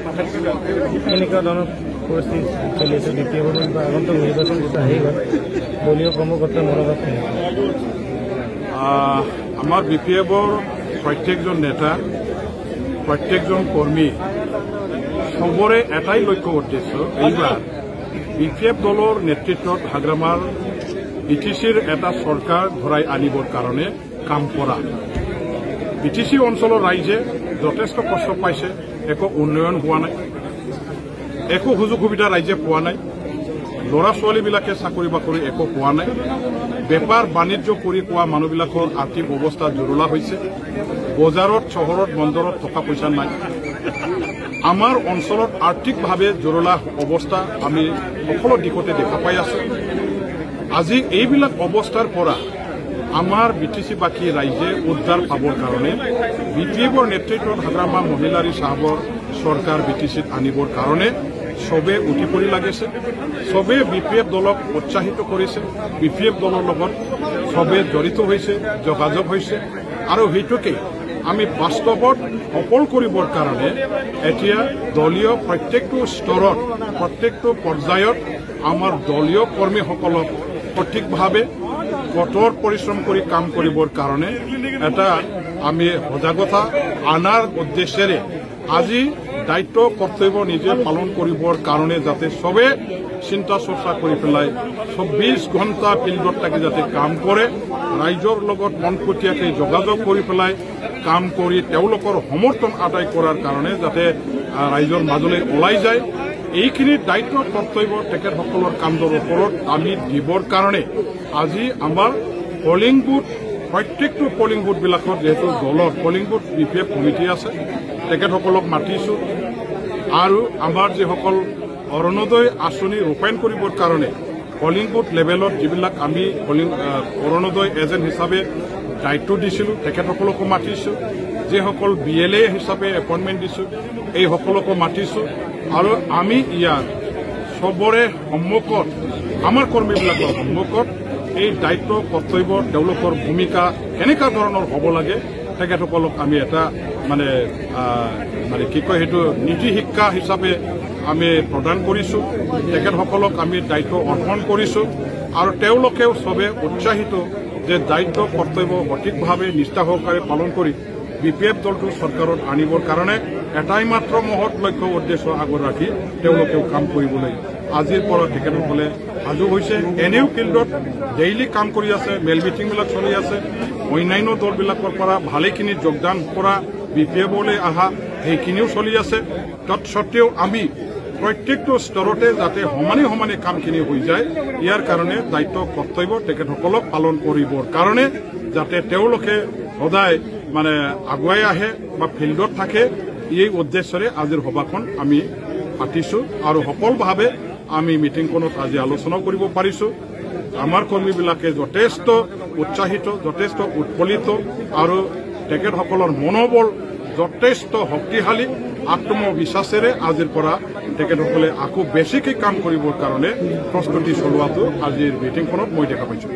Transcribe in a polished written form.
এনেকুৱা ধৰণৰ পৰিস্থিতি চলি আছে বিপিএফৰ আগন্তুক নিৰ্বাচন যেটা আহি গ'ল দলীয় কৰ্মকৰ্তাৰ মনোভাৱ আমাৰ বিপিএফৰ প্ৰত্যেকজন নেতা প্ৰত্যেকজন কৰ্মী সবৰে এটাই লক্ষ্য উদ্দেশ্য এইবাৰ বিপিএফ দলৰ নেতৃত্বত হাগ্ৰামাৰ বিটিচিৰ এটা চৰকাৰ ঘূৰাই আনিবৰ কাৰণে কাম কৰা বিটিচি অঞ্চলৰ ৰাইজে যথেষ্ট কষ্ট পাইছে একো উন্নয়ন হোৱা নাই একো সুযোগ সুবিধা ৰাইজে পোৱা নাই ল'ৰা ছোৱালীবিলাকে চাকৰি বাকৰি একো পোৱা নাই বেপাৰ বাণিজ্য কৰি পোৱা মানুহবিলাকৰ আৰ্থিক অৱস্থা জুৰুলা হৈছে বজাৰত চহৰত বন্দৰত টকা পইচা নাই আমাৰ অঞ্চলত আৰ্থিকভাৱে জুৰুলা অৱস্থা আমি সকলো দিশতে দেখা পাই আছো আজি এইবিলাক অৱস্থাৰ পৰা আমাৰ বিটিচিবাসী ৰাইজে উদ্ধাৰ পাবৰ কাৰণে বিপিএফৰ নেতৃত্বত হাগ্ৰামা মহিলাৰী সাহেবৰ চৰকাৰ বিটিচিত আনিবৰ কাৰণে সবে উঠি পৰি লাগিছে সবে বিপিএফ দলক উৎসাহিত কৰিছে বিপিএফ দলৰ লগত সবে জড়িত হৈছে যোগাযোগ হৈছে আৰু সেইটোকে আমি বাস্তৱত সফল কৰিবৰ কাৰণে এতিয়া দলীয় প্ৰত্যেকটো স্তৰত প্ৰত্যেকটো পৰ্যায়ত আমাৰ দলীয় কৰ্মীসকলক সঠিকভাৱে কঠোৰ পৰিশ্ৰম কৰি কাম কৰিবৰ কাৰণে এটা আমি সজাগতা আনাৰ উদ্দেশ্যেৰে আজি দায়িত্ব কৰ্তব্য নিজে পালন কৰিবৰ কাৰণে যাতে সবে চিন্তা চৰ্চা কৰি পেলাই 24 ঘণ্টা ফিল্ডত থাকি যাতে কাম কৰে ৰাইজৰ লগত মনপুতীয়াকৈ যোগাযোগ কৰি পেলাই কাম কৰি তেওঁলোকৰ সমৰ্থন আদায় কৰাৰ কাৰণে যাতে ৰাইজৰ মাজলৈ ওলাই যায় এইখিনি দায়িত্ব কৰ্তব্য তেখেতসকলৰ কামৰ ওপৰত আমি দিবৰ কাৰণে আজি আমাৰ পলিং বুথ প্ৰত্যেকটো পলিং বুথবিলাকত যেহেতু দলৰ পলিং বুথ বিপিএফ কমিটি আছে তেখেতসকলক মাতিছোঁ আৰু আমাৰ যিসকল অৰুণোদয় আঁচনি ৰূপায়ণ কৰিবৰ কাৰণে পলিং বুথ লেভেলত যিবিলাক আমি অৰুণোদয় এজেণ্ট হিচাপে দায়িত্ব দিছিলোঁ তেখেতসকলকো মাতিছোঁ যিসকল BLA হিচাপে এপইণ্টমেণ্ট দিছোঁ এই সকলকো মাতিছোঁ আৰু আমি ইয়াৰ সবৰে সন্মুখত আমাৰ কৰ্মীবিলাকৰ সন্মুখত এই দায়িত্ব কৰ্তব্য তেওঁলোকৰ ভূমিকা কেনেকুৱা ধৰণৰ হ'ব লাগে তেখেতসকলক আমি এটা মানে কি কয় সেইটো নীতি শিক্ষা হিচাপে আমি প্ৰদান কৰিছোঁ তেখেতসকলক আমি দায়িত্ব অৰ্পণ কৰিছোঁ আৰু তেওঁলোকেও সবে উৎসাহিত যে দায়িত্ব কৰ্তব্য সঠিকভাৱে নিষ্ঠা সহকাৰে পালন কৰি বিপিএফ দলটো চৰকাৰত আনিবৰ কাৰণে এটাই মাত্ৰ মহৎ লক্ষ্য উদ্দেশ্য আগত ৰাখি তেওঁলোকেও কাম কৰিবলৈ আজিৰ পৰা তেখেতসকলে সাজু হৈছে এনেও ফিল্ডত ডেইলি কাম কৰি আছে মেল মিটিংবিলাক চলি আছে অন্যান্য দলবিলাকৰ পৰা ভালেখিনি যোগদান কৰা বিপিএফলৈ অহা সেইখিনিও চলি আছে তৎসত্বেও আমি প্ৰত্যেকটো স্তৰতে যাতে সমানে সমানে কামখিনি হৈ যায় ইয়াৰ কাৰণে দায়িত্ব কৰ্তব্য তেখেতসকলক পালন কৰিবৰ কাৰণে যাতে তেওঁলোকে সদায় মানে আগুৱাই আহে বা ফিল্ডত থাকে এই উদ্দেশ্যৰে আজিৰ সভাখন আমি পাতিছোঁ আৰু সফলভাৱে আমি মিটিংখনত আজি আলোচনা কৰিব পাৰিছোঁ আমাৰ কৰ্মীবিলাকে যথেষ্ট উৎসাহিত যথেষ্ট উৎফুল্লিত আৰু তেখেতসকলৰ মনোবল যথেষ্ট শক্তিশালী আত্মবিশ্বাসেৰে আজিৰ পৰা তেখেতসকলে আকৌ বেছিকৈ কাম কৰিবৰ কাৰণে প্ৰস্তুতি চলোৱাটো আজিৰ মিটিংখনত মই দেখা পাইছোঁ।